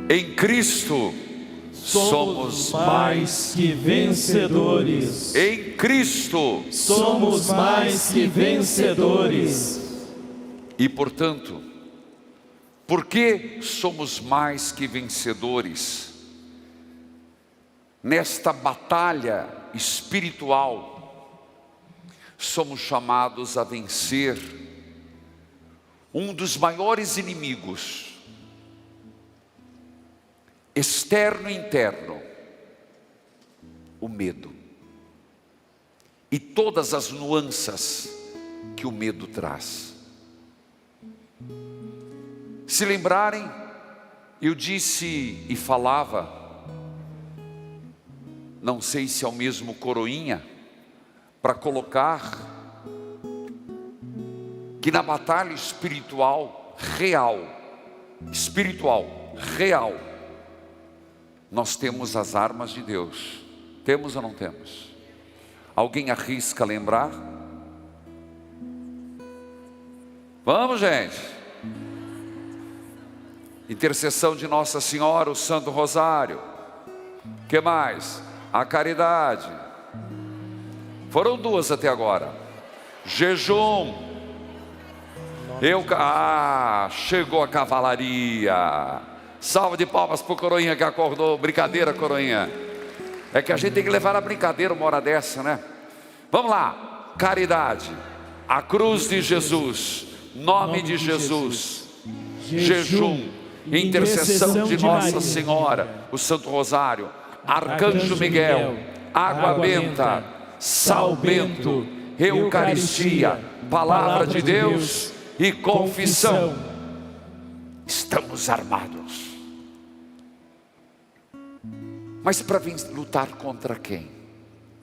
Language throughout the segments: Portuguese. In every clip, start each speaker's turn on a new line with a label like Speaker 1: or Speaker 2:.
Speaker 1: Em Cristo somos mais que vencedores. Em Cristo
Speaker 2: somos mais que vencedores.
Speaker 1: E portanto, por que somos mais que vencedores? Nesta batalha espiritual, somos chamados a vencer um dos maiores inimigos, externo e interno, o medo. E todas as nuances que o medo traz. Se lembrarem, eu disse e falava, não sei se é o mesmo coroinha, para colocar que na batalha espiritual real, nós temos as armas de Deus. Temos ou não temos? Alguém arrisca lembrar? Vamos, gente. Intercessão de Nossa Senhora, o Santo Rosário. Que mais? A caridade. Foram duas até agora. Jejum. Chegou a cavalaria. Salva de palmas para o coroinha que acordou. Brincadeira, coroinha. É que a gente tem que levar a brincadeira uma hora dessa, né? Vamos lá. Caridade. A cruz de Jesus. Nome de Jesus. Jejum. Intercessão de Nossa Senhora, o Santo Rosário. Arcanjo Miguel. Água benta. Sal bento. Eucaristia. Palavra de Deus e confissão. Estamos armados. Mas para lutar contra quem?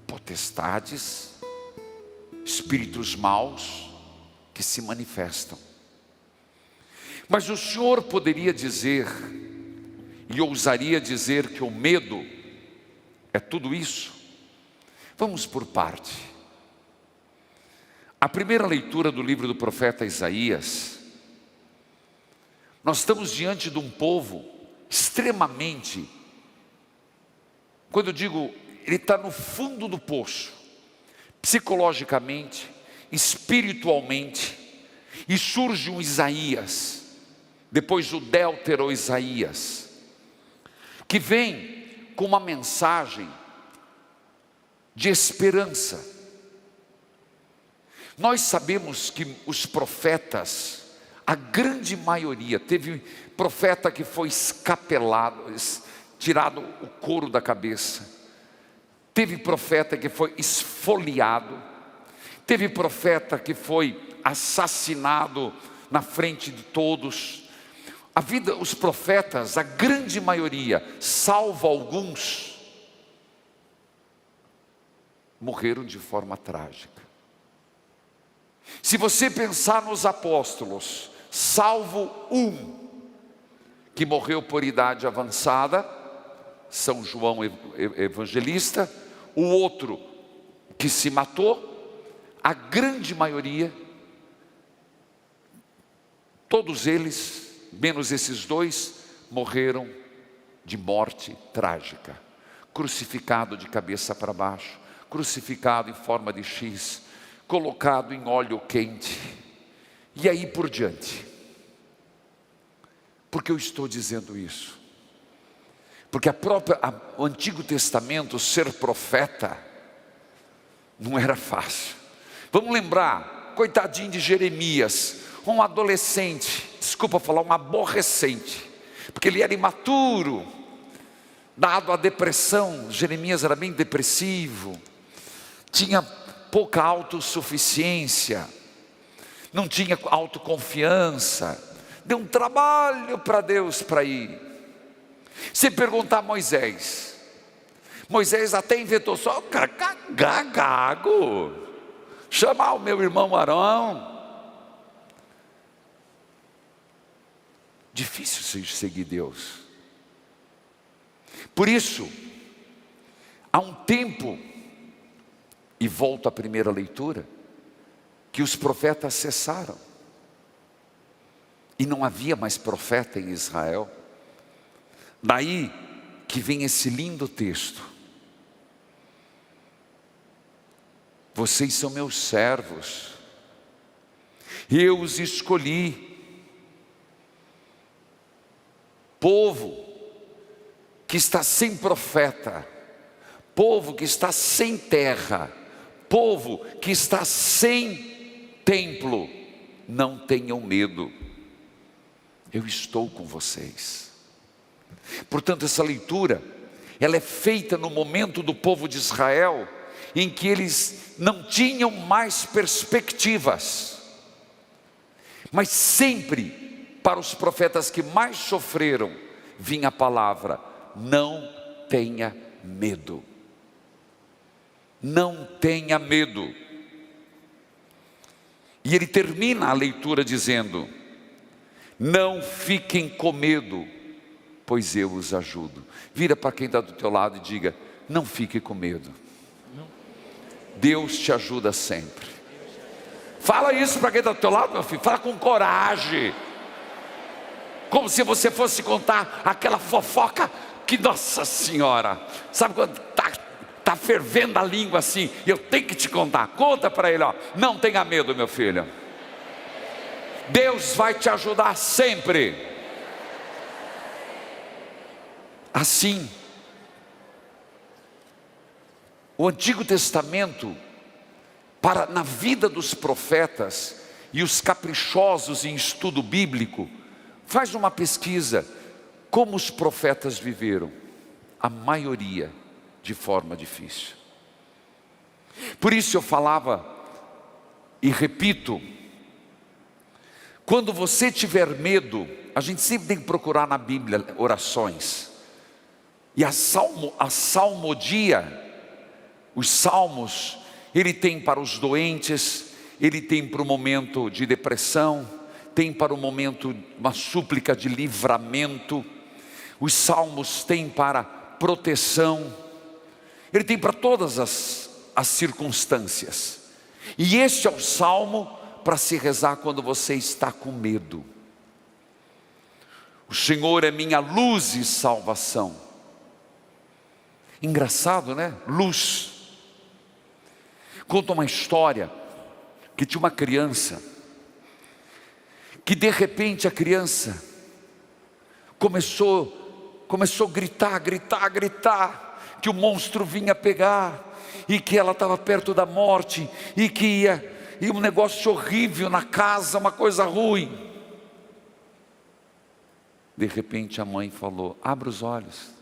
Speaker 1: Potestades, espíritos maus que se manifestam. Mas o Senhor poderia dizer, e ousaria dizer, que o medo é tudo isso? Vamos por parte. A primeira leitura do livro do profeta Isaías, nós estamos diante de um povo extremamente, quando eu digo, ele está no fundo do poço, psicologicamente, espiritualmente, e surge um Isaías, depois o Deutero Isaías, que vem com uma mensagem de esperança. Nós sabemos que os profetas, a grande maioria, teve profeta que foi escapelado, tirado o couro da cabeça, teve profeta que foi esfoliado, teve profeta que foi assassinado na frente de todos. A vida, os profetas, a grande maioria, salvo alguns, morreram de forma trágica. Se você pensar nos apóstolos, salvo um que morreu por idade avançada, São João Evangelista, o outro que se matou, a grande maioria, todos eles, menos esses dois, morreram de morte trágica, crucificado de cabeça para baixo, crucificado em forma de X, colocado em óleo quente, e aí por diante. Por que eu estou dizendo isso? Porque o Antigo Testamento, ser profeta, não era fácil. Vamos lembrar, coitadinho de Jeremias, um adolescente, desculpa falar, um aborrecente, porque ele era imaturo, dado à depressão. Jeremias era bem depressivo, tinha pouca autossuficiência, não tinha autoconfiança, deu um trabalho para Deus para ir. Se perguntar a Moisés até inventou só gago, chamar o meu irmão Arão. Difícil seguir Deus. Por isso, há um tempo, e volto à primeira leitura, que os profetas cessaram, e não havia mais profeta em Israel. Daí que vem esse lindo texto: vocês são meus servos, eu os escolhi, povo que está sem profeta, povo que está sem terra, povo que está sem templo. Não tenham medo, eu estou com vocês. Portanto, essa leitura, ela é feita no momento do povo de Israel, em que eles não tinham mais perspectivas, mas sempre, para os profetas que mais sofreram, vinha a palavra: não tenha medo, não tenha medo. E ele termina a leitura dizendo: não fiquem com medo, pois eu os ajudo. Vira para quem está do teu lado e diga: não fique com medo, Deus te ajuda sempre. Fala isso para quem está do teu lado, meu filho. Fala com coragem, como se você fosse contar aquela fofoca que, nossa senhora, sabe quando está fervendo a língua assim, eu tenho que te contar. Conta para ele, ó: não tenha medo, meu filho, Deus vai te ajudar sempre. Assim, o Antigo Testamento, na vida dos profetas e os caprichosos em estudo bíblico, faz uma pesquisa: como os profetas viveram, a maioria de forma difícil. Por isso eu falava e repito: quando você tiver medo, a gente sempre tem que procurar na Bíblia orações. E a salmodia, os salmos, ele tem para os doentes, ele tem para o momento de depressão, tem para o momento uma súplica de livramento. Os salmos têm para proteção, ele tem para todas as circunstâncias. E este é o salmo para se rezar quando você está com medo. O Senhor é minha luz e salvação. Engraçado, né? Luz. Conta uma história que tinha uma criança, que de repente a criança começou a gritar, que o monstro vinha pegar, e que ela estava perto da morte, e que ia um negócio horrível na casa, uma coisa ruim. De repente a mãe falou: abra os olhos,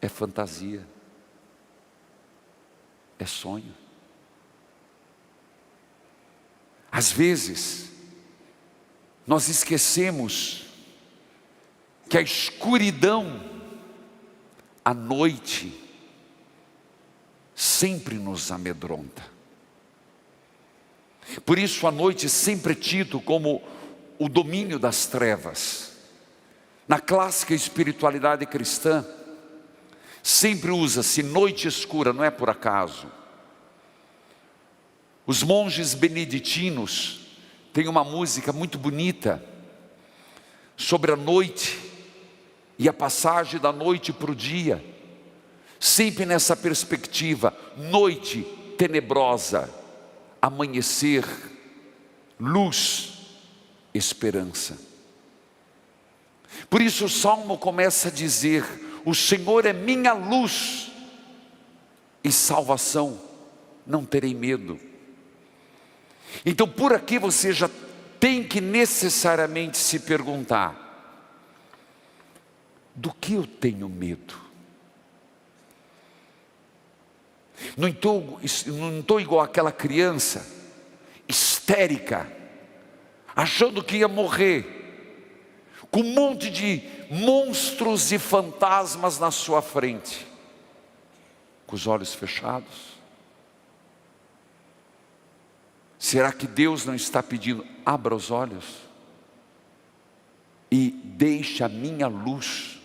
Speaker 1: é fantasia, é sonho. Às vezes nós esquecemos que a escuridão, a noite, sempre nos amedronta. Por isso a noite sempre é tido como o domínio das trevas. Na clássica espiritualidade cristã, sempre usa-se noite escura, não é por acaso. Os monges beneditinos têm uma música muito bonita sobre a noite e a passagem da noite para o dia, sempre nessa perspectiva: noite tenebrosa, amanhecer, luz, esperança. Por isso o Salmo começa a dizer: o Senhor é minha luz e salvação, não terei medo. Então por aqui você já tem que necessariamente se perguntar: do que eu tenho medo? Não estou igual aquela criança histérica, achando que ia morrer, com um monte de monstros e fantasmas na sua frente, com os olhos fechados. Será que Deus não está pedindo: abra os olhos e deixe a minha luz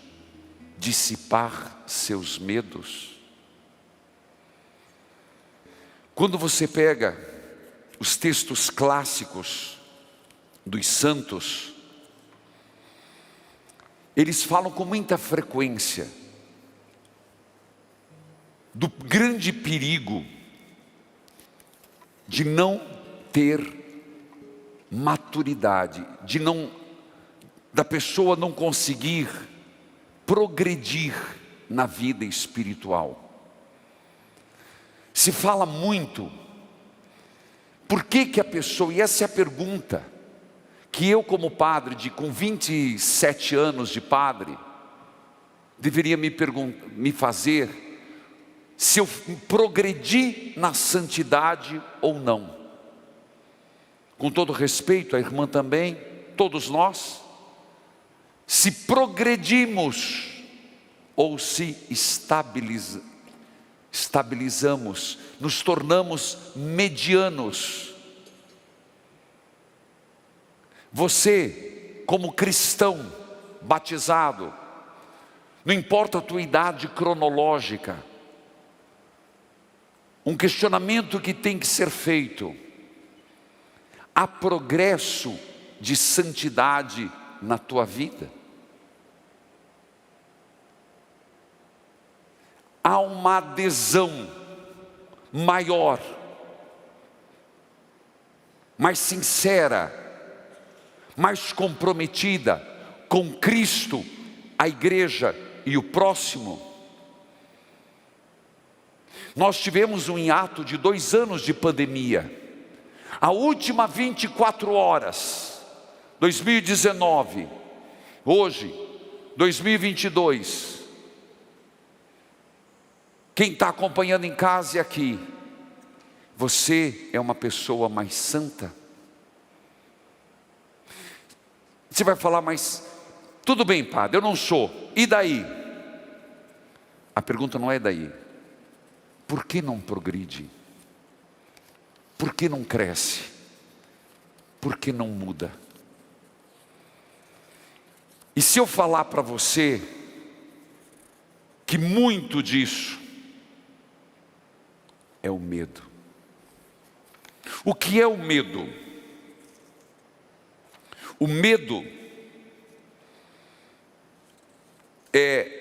Speaker 1: dissipar seus medos? Quando você pega os textos clássicos dos santos, eles falam com muita frequência do grande perigo de não ter maturidade, da pessoa não conseguir progredir na vida espiritual. Se fala muito, por que a pessoa, e essa é a pergunta que eu como padre, com 27 anos de padre, deveria me fazer, se eu progredi na santidade ou não. Com todo respeito, a irmã também, todos nós, se progredimos ou se estabilizamos, nos tornamos medianos. Você, como cristão batizado, não importa a tua idade cronológica, um questionamento que tem que ser feito: há progresso de santidade na tua vida? Há uma adesão maior, mais sincera, mais comprometida com Cristo, a igreja e o próximo? Nós tivemos um hiato de 2 anos de pandemia. A última 24 horas, 2019, hoje, 2022, quem está acompanhando em casa e aqui, você é uma pessoa mais santa? Você vai falar, mas tudo bem, padre, eu não sou, e daí? A pergunta não é daí. Por que não progride? Por que não cresce? Por que não muda? E se eu falar para você que muito disso é o medo? O que é o medo? O medo é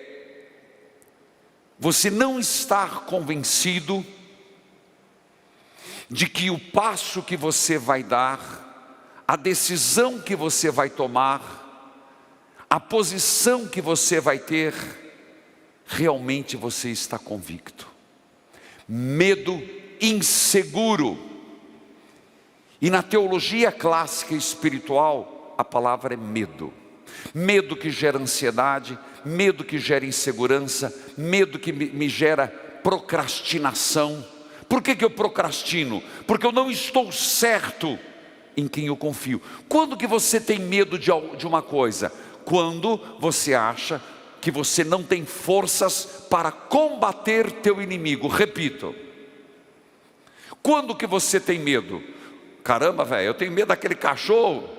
Speaker 1: você não estar convencido de que o passo que você vai dar, a decisão que você vai tomar, a posição que você vai ter, realmente você está convicto. Medo inseguro. E na teologia clássica espiritual, a palavra é medo. Medo que gera ansiedade, medo que gera insegurança, medo que me gera procrastinação. Por que eu procrastino? Porque eu não estou certo em quem eu confio. Quando que você tem medo de uma coisa? Quando você acha que você não tem forças para combater teu inimigo. Repito. Quando que você tem medo? Caramba, velho, eu tenho medo daquele cachorro,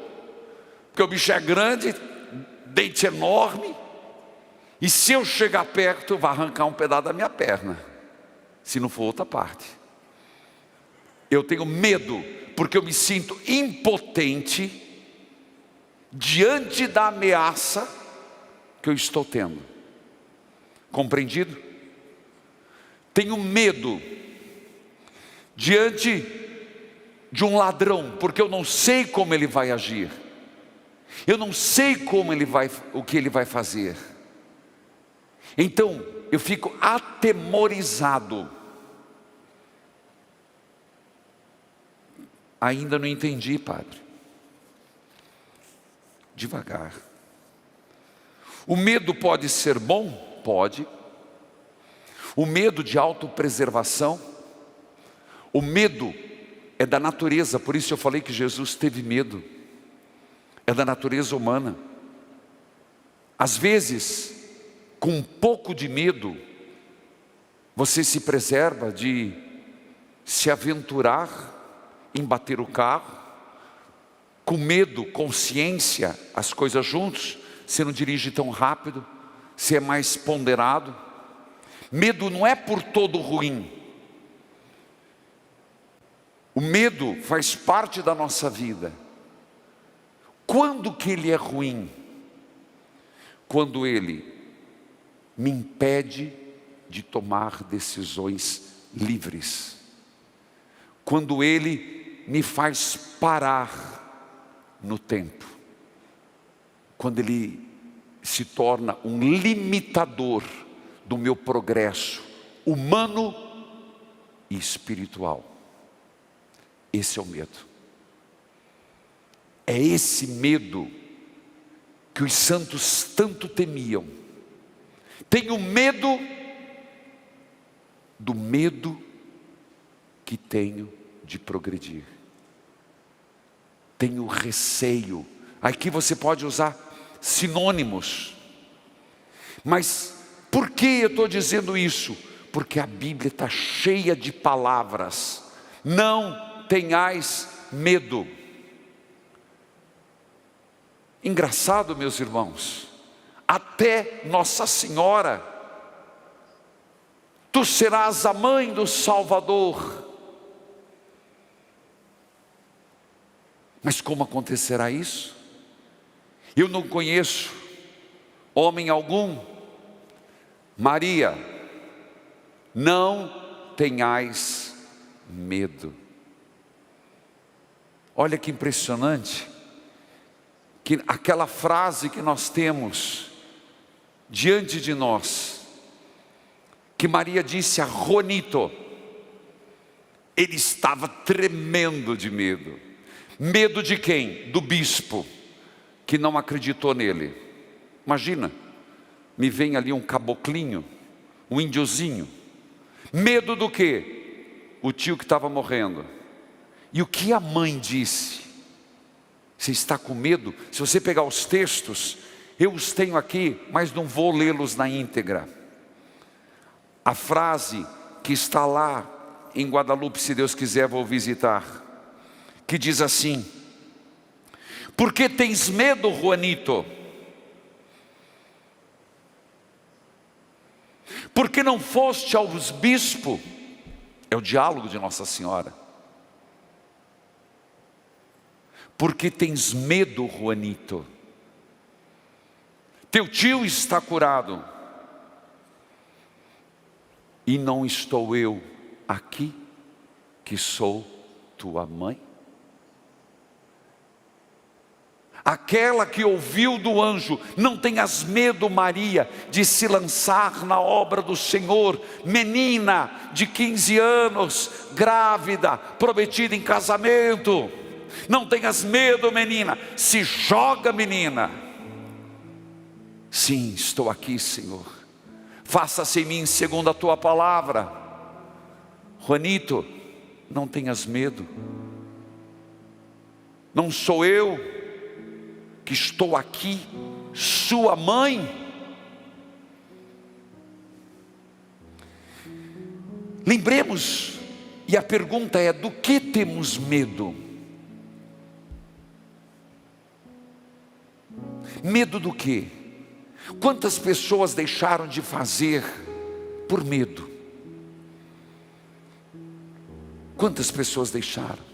Speaker 1: porque o bicho é grande, dente enorme, e se eu chegar perto, vai arrancar um pedaço da minha perna, se não for outra parte. Eu tenho medo, porque eu me sinto impotente diante da ameaça que eu estou tendo. Compreendido? Tenho medo diante de um ladrão, porque eu não sei como ele vai agir. Eu não sei o que ele vai fazer. Então, eu fico atemorizado. Ainda não entendi, padre. Devagar. O medo pode ser bom? Pode. O medo de autopreservação. O medo é da natureza, por isso eu falei que Jesus teve medo. É da natureza humana. Às vezes, com um pouco de medo, você se preserva de se aventurar em bater o carro. Com medo, consciência, as coisas juntos, você não dirige tão rápido, você é mais ponderado. Medo não é por todo ruim. O medo faz parte da nossa vida. Quando que ele é ruim? quando ele me impede de tomar decisões livres, quando ele me faz parar no tempo, quando ele se torna um limitador do meu progresso humano e espiritual. Esse é o medo. É esse medo que os santos tanto temiam. Tenho medo do medo que tenho de progredir. Tenho receio. Aqui você pode usar sinônimos. Mas por que eu estou dizendo isso? Porque a Bíblia está cheia de palavras. Não tenhais medo. Engraçado, meus irmãos, até Nossa Senhora: tu serás a mãe do Salvador. Mas como acontecerá isso? Eu não conheço homem algum. Maria, não tenhais medo. Olha que impressionante, que aquela frase que nós temos diante de nós, que Maria disse a Juanito, ele estava tremendo de medo. Medo de quem? Do bispo, que não acreditou nele. Imagina, me vem ali um caboclinho, um índiozinho. Medo do quê? O tio que estava morrendo. E o que a mãe disse? Você está com medo? Se você pegar os textos, eu os tenho aqui, mas não vou lê-los na íntegra. A frase que está lá em Guadalupe, se Deus quiser vou visitar, que diz assim: por que tens medo, Juanito? Porque não foste aos bispos? É o diálogo de Nossa Senhora. Porque tens medo, Juanito? Teu tio está curado. E não estou eu aqui, que sou tua mãe? Aquela que ouviu do anjo: não tenhas medo, Maria, de se lançar na obra do Senhor. Menina de 15 anos, grávida, prometida em casamento. Não tenhas medo, menina, se joga, menina. Sim, estou aqui, Senhor. Faça-se em mim segundo a tua palavra. Juanito, não tenhas medo. Não sou eu que estou aqui, sua mãe? Lembremos, e a pergunta é: do que temos medo? Medo do quê? Quantas pessoas deixaram de fazer por medo? Quantas pessoas deixaram?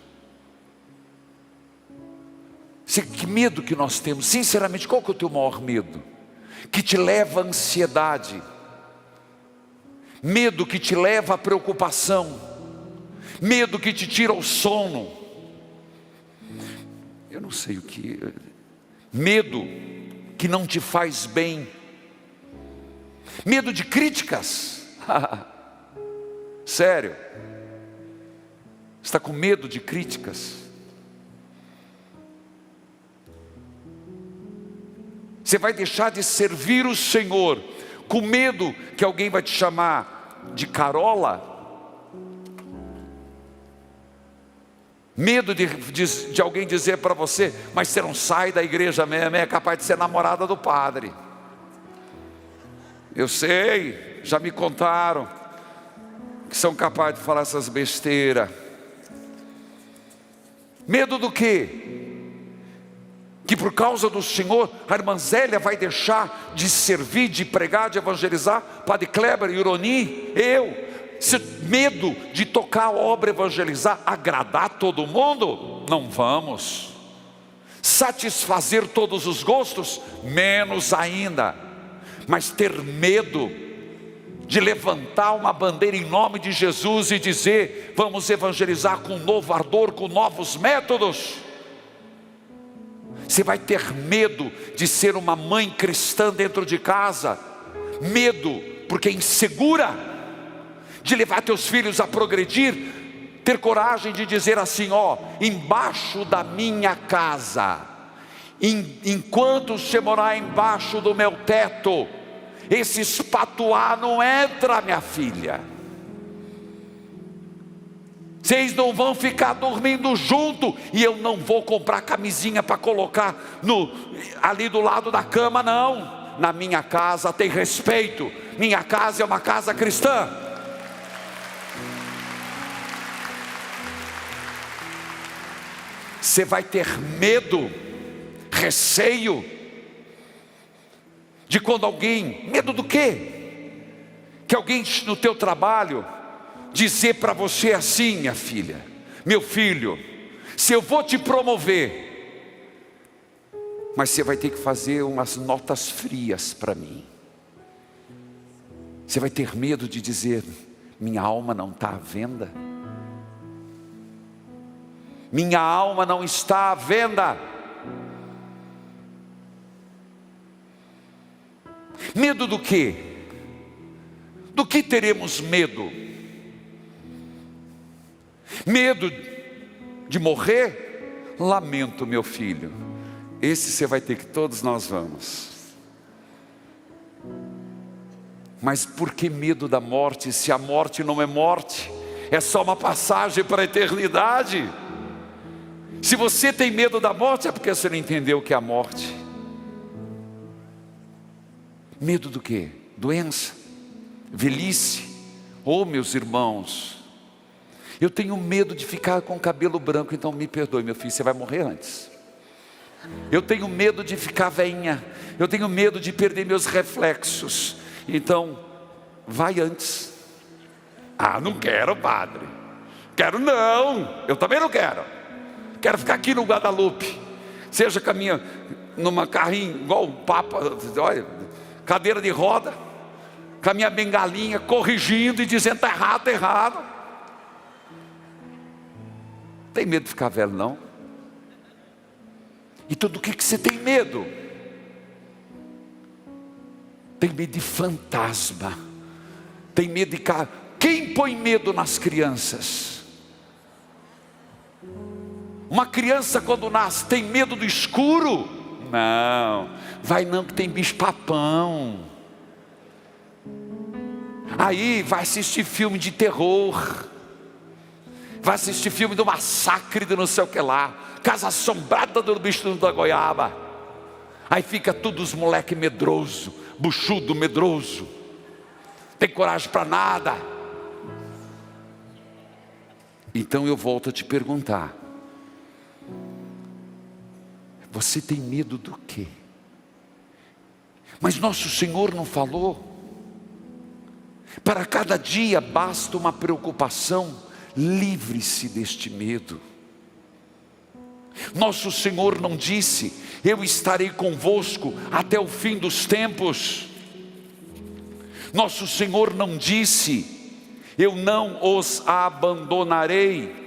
Speaker 1: Que medo que nós temos? Sinceramente, qual que é o teu maior medo? Que te leva à ansiedade, medo que te leva à preocupação, medo que te tira o sono. Eu não sei o que. Medo que não te faz bem. Medo de críticas. Sério? Está com medo de críticas? Você vai deixar de servir o Senhor com medo que alguém vai te chamar de carola? Medo de alguém dizer para você: mas você não sai da igreja mesmo, é capaz de ser namorada do padre. Eu sei, já me contaram que são capazes de falar essas besteiras. Medo do quê? Que por causa do Senhor, a irmã Zélia vai deixar de servir, de pregar, de evangelizar, Padre Kleber e Uroni, medo de tocar a obra, evangelizar, agradar todo mundo? Não vamos. Satisfazer todos os gostos? Menos ainda. mas ter medo de levantar uma bandeira em nome de Jesus e dizer: vamos evangelizar com um novo ardor, com novos métodos. Você vai ter medo de ser uma mãe cristã dentro de casa, medo porque é insegura de levar teus filhos a progredir, ter coragem de dizer assim: ó, embaixo da minha casa, enquanto você morar embaixo do meu teto, esse espatuá não entra, minha filha. Vocês não vão ficar dormindo junto, e eu não vou comprar camisinha para colocar ali do lado da cama, não. Na minha casa tem respeito, minha casa é uma casa cristã. Você vai ter medo, receio, de quando alguém, medo do quê? Que alguém no teu trabalho dizer para você assim: minha filha, meu filho, se eu vou te promover, mas você vai ter que fazer umas notas frias para mim. Você vai ter medo de dizer: minha alma não está à venda. Minha alma não está à venda. Medo do quê? Do que teremos medo? Medo de morrer? Lamento, meu filho, esse você vai ter que, todos nós vamos. Mas por que medo da morte, se a morte não é morte, é só uma passagem para a eternidade? Se você tem medo da morte, é porque você não entendeu o que é a morte. Medo do quê? Doença, velhice. Oh, meus irmãos, eu tenho medo de ficar com o cabelo branco, então me perdoe, meu filho, você vai morrer antes. Eu tenho medo de ficar velhinha, eu tenho medo de perder meus reflexos, então vai antes. Ah, não quero, padre. Quero não, eu também não quero. Quero ficar aqui no Guadalupe, seja caminha numa carrinho igual o Papa, olha, cadeira de roda, com a minha bengalinha, corrigindo e dizendo: está errado, está errado. Tem medo de ficar velho, não? Então do que você tem medo? Tem medo de fantasma, tem medo de cara. Quem põe medo nas crianças? Uma criança quando nasce tem medo do escuro? Não, vai não, que tem bicho papão. Aí vai assistir filme de terror, vai assistir filme do massacre do não sei o que lá, Casa Assombrada do bicho da goiaba. Aí fica tudo os moleque medroso, buchudo, medroso, tem coragem para nada. Então eu volto a te perguntar: você tem medo do quê? Mas nosso Senhor não falou? Para cada dia basta uma preocupação, livre-se deste medo. Nosso Senhor não disse: eu estarei convosco até o fim dos tempos. Nosso Senhor não disse: eu não os abandonarei.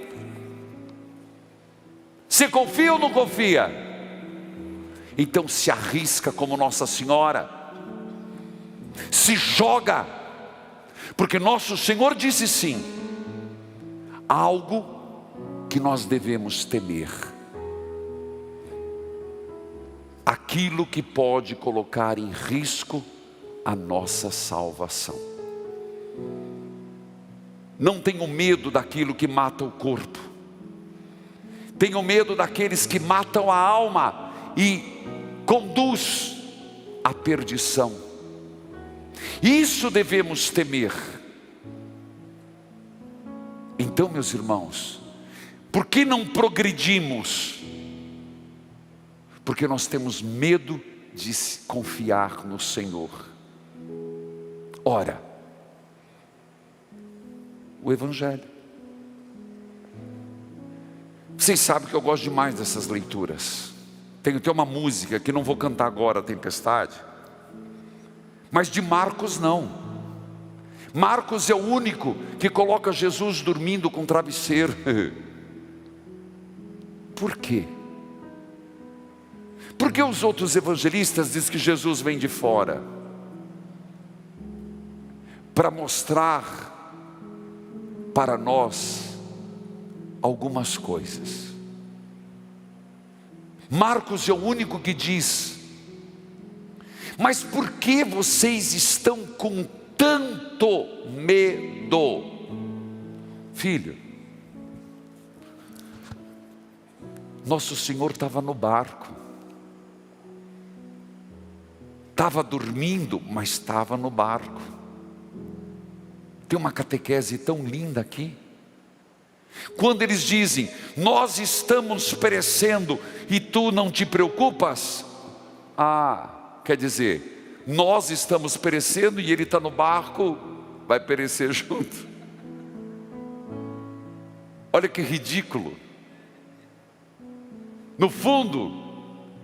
Speaker 1: Você confia ou não confia? Então se arrisca como Nossa Senhora, se joga, porque nosso Senhor disse sim, algo que nós devemos temer, aquilo que pode colocar em risco a nossa salvação. Não tenham medo daquilo que mata o corpo, tenham medo daqueles que matam a alma e conduz à perdição. Isso devemos temer. Então, meus irmãos, por que não progredimos? Porque nós temos medo de confiar no Senhor. Ora, o Evangelho. Vocês sabem que eu gosto demais dessas leituras. Tem uma música que não vou cantar agora, Tempestade, Mas de Marcos não. Marcos é o único que coloca Jesus dormindo com travesseiro. Por quê? Porque os outros evangelistas dizem que Jesus vem de fora? Para mostrar para nós algumas coisas. Marcos é o único que diz: mas por que vocês estão com tanto medo? Filho, nosso Senhor estava no barco, estava dormindo, mas estava no barco. Tem uma catequese tão linda aqui. Quando eles dizem: nós estamos perecendo e tu não te preocupas, quer dizer, nós estamos perecendo e ele está no barco, vai perecer junto. Olha que ridículo. No fundo,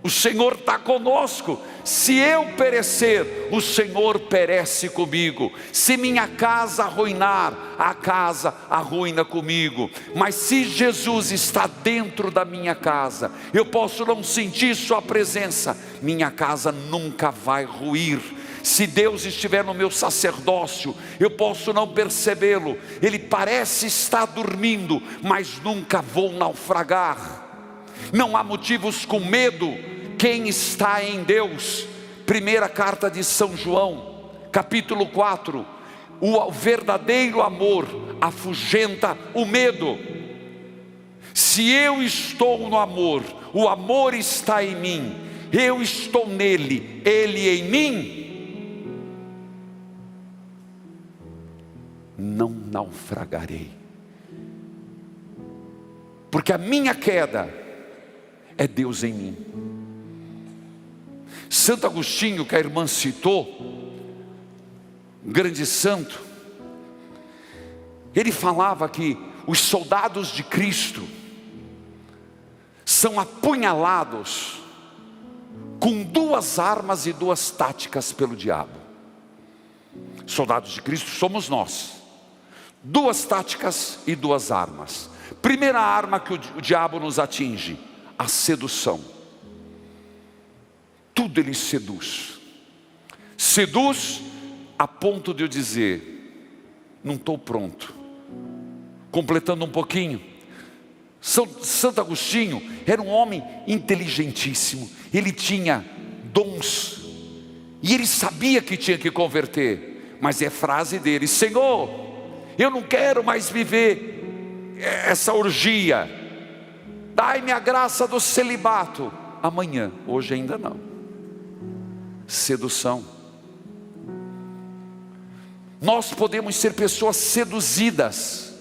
Speaker 1: o Senhor está conosco. Se eu perecer, o Senhor perece comigo. Se minha casa arruinar, a casa arruina comigo. Mas se Jesus está dentro da minha casa, eu posso não sentir sua presença, minha casa nunca vai ruir. Se Deus estiver no meu sacerdócio, eu posso não percebê-lo. Ele parece estar dormindo, mas nunca vou naufragar. Não há motivos com medo. Quem está em Deus? Primeira carta de São João, capítulo 4. O verdadeiro amor afugenta o medo. Se eu estou no amor, o amor está em mim, eu estou nele, ele em mim, não naufragarei. Porque a minha queda é Deus em mim. Santo Agostinho, que a irmã citou, um grande santo, ele falava que os soldados de Cristo são apunhalados com 2 armas e 2 táticas pelo diabo. Soldados de Cristo somos nós. 2 táticas e 2 armas. Primeira arma que o diabo nos atinge: a sedução. Tudo ele seduz. Seduz a ponto de eu dizer: não estou pronto. Completando um pouquinho, Santo Agostinho era um homem inteligentíssimo. Ele tinha dons e ele sabia que tinha que converter. Mas é frase dele: Senhor, eu não quero mais viver essa orgia, dai-me a graça do celibato. Amanhã, hoje ainda não. Sedução. Nós podemos ser pessoas seduzidas,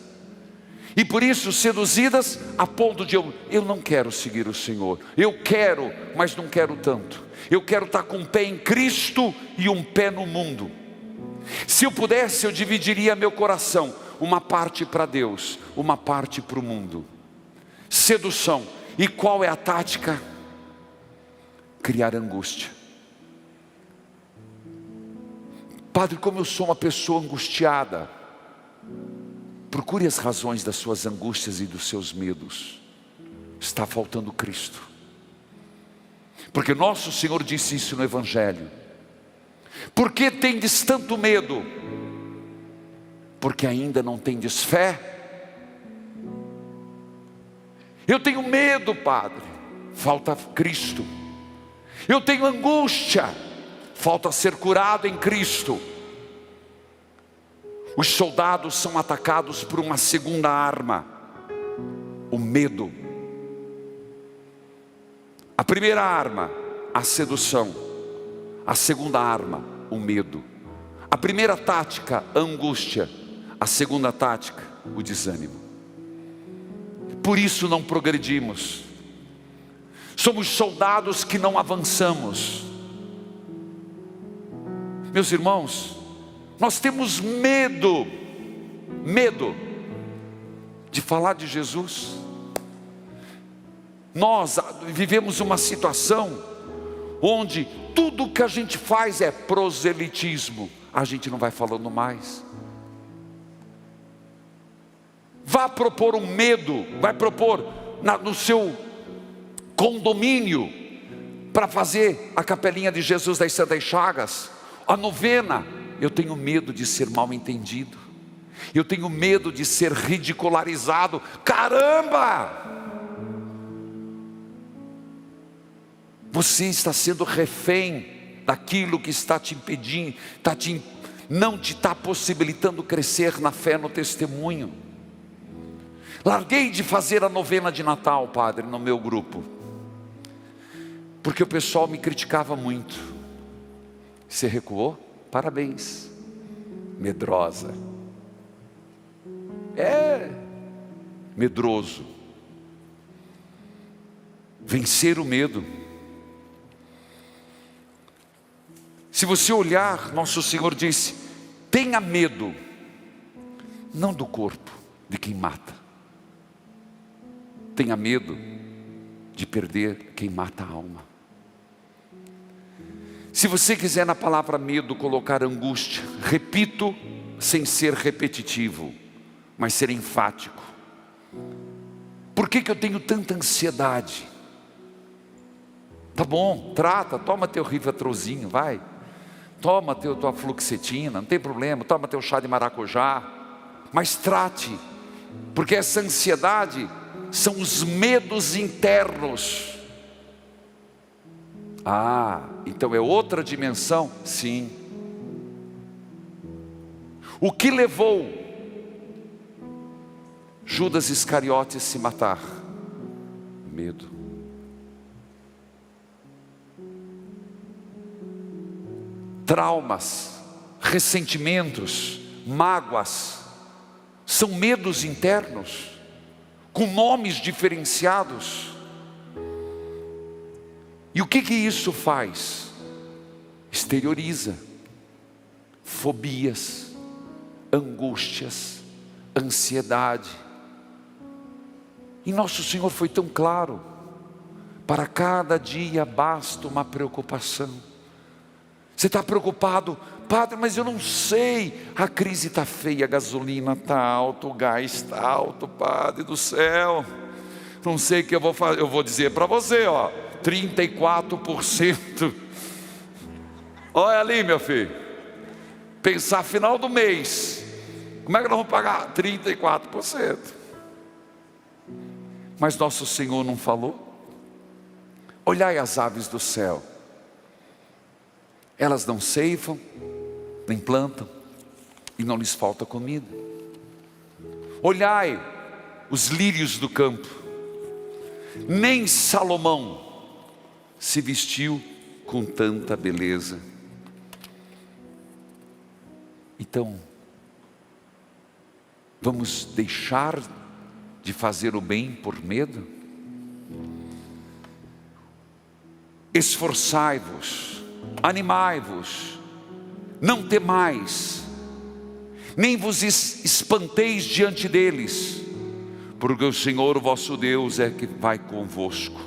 Speaker 1: e por isso seduzidas a ponto de eu não quero seguir o Senhor. Eu quero, mas não quero tanto. Eu quero estar com um pé em Cristo e um pé no mundo. Se eu pudesse, eu dividiria meu coração, uma parte para Deus, uma parte para o mundo. Sedução. E qual é a tática? Criar angústia. Padre, como eu sou uma pessoa angustiada. Procure as razões das suas angústias e dos seus medos. Está faltando Cristo. Porque nosso Senhor disse isso no Evangelho. Por que tendes tanto medo? Porque ainda não tendes fé. Eu tenho medo, Padre. Falta Cristo. Eu tenho angústia. Falta ser curado em Cristo. Os soldados são atacados por uma segunda arma: o medo. A primeira arma, a sedução. A segunda arma, o medo. A primeira tática, a angústia. A segunda tática, o desânimo. Por isso não progredimos. Somos soldados que não avançamos. Meus irmãos, nós temos medo de falar de Jesus. Nós vivemos uma situação onde tudo que a gente faz é proselitismo, a gente não vai falando mais. Vá propor um medo, vai propor no seu condomínio, para fazer a capelinha de Jesus das Santas Chagas, a novena. Eu tenho medo de ser mal entendido, eu tenho medo de ser ridicularizado. Caramba! Você está sendo refém daquilo que está te impedindo, não te está possibilitando crescer na fé, no testemunho. Larguei de fazer a novena de Natal, padre, no meu grupo, porque o pessoal me criticava muito. Você recuou? Parabéns. Medrosa. Medroso. Vencer o medo. Se você olhar, nosso Senhor disse: tenha medo, não do corpo de quem mata, tenha medo de perder quem mata a alma. Se você quiser na palavra medo colocar angústia, repito, sem ser repetitivo, mas ser enfático. Por que eu tenho tanta ansiedade? Tá bom, trata, toma teu Rivotrilzinho, vai. Toma tua fluoxetina, não tem problema, toma teu chá de maracujá. Mas trate, porque essa ansiedade são os medos internos. Então é outra dimensão? Sim. O que levou Judas Iscariotes a se matar? Medo. Traumas, ressentimentos, mágoas, são medos internos, com nomes diferenciados. E o que isso faz? Exterioriza fobias, angústias, ansiedade. E nosso Senhor foi tão claro: para cada dia basta uma preocupação. Você está preocupado, padre, mas eu não sei, a crise está feia, a gasolina está alta, o gás está alto, padre do céu, não sei o que eu vou fazer. Eu vou dizer para você, 34%. Olha ali, meu filho, pensar final do mês, como é que nós vamos pagar? 34%. Mas nosso Senhor não falou? Olhai as aves do céu, elas não ceifam, nem plantam, e não lhes falta comida. Olhai os lírios do campo, nem Salomão se vestiu com tanta beleza. Então, vamos deixar de fazer o bem por medo? Esforçai-vos, animai-vos, não temais, nem vos espanteis diante deles, porque o Senhor, o vosso Deus, é que vai convosco.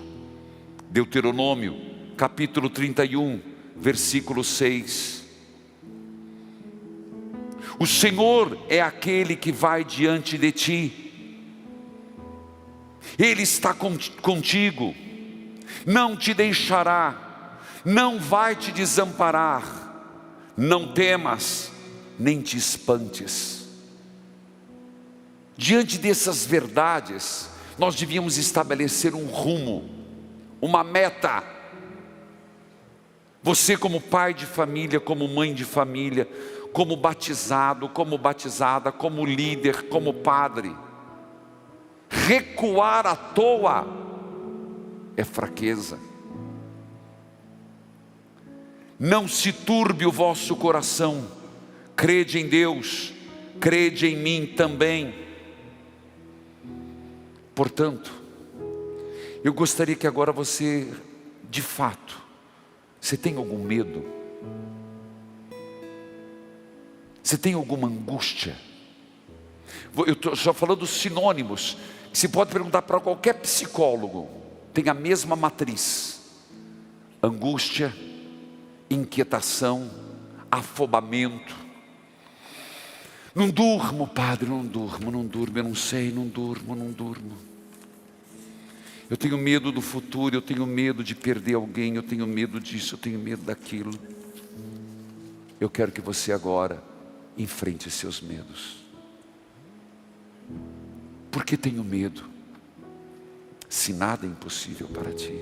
Speaker 1: Deuteronômio, capítulo 31, versículo 6. O Senhor é aquele que vai diante de ti, Ele está contigo, não te deixará, não vai te desamparar. Não temas, nem te espantes. Diante dessas verdades, nós devíamos estabelecer um rumo, uma meta. Você, como pai de família, como mãe de família, como batizado, como batizada, como líder, como padre, recuar à toa é fraqueza. Não se turbe o vosso coração, crede em Deus, crede em mim também. Portanto, eu gostaria que agora você, de fato, você tem algum medo? Você tem alguma angústia? Eu estou só falando dos sinônimos, que se pode perguntar para qualquer psicólogo, tem a mesma matriz. angústia, inquietação, afobamento. Não durmo, Padre, não durmo, eu não sei, não durmo. Eu tenho medo do futuro, eu tenho medo de perder alguém, eu tenho medo disso, eu tenho medo daquilo. Eu quero que você agora enfrente seus medos. Por que tenho medo? Se nada é impossível para ti.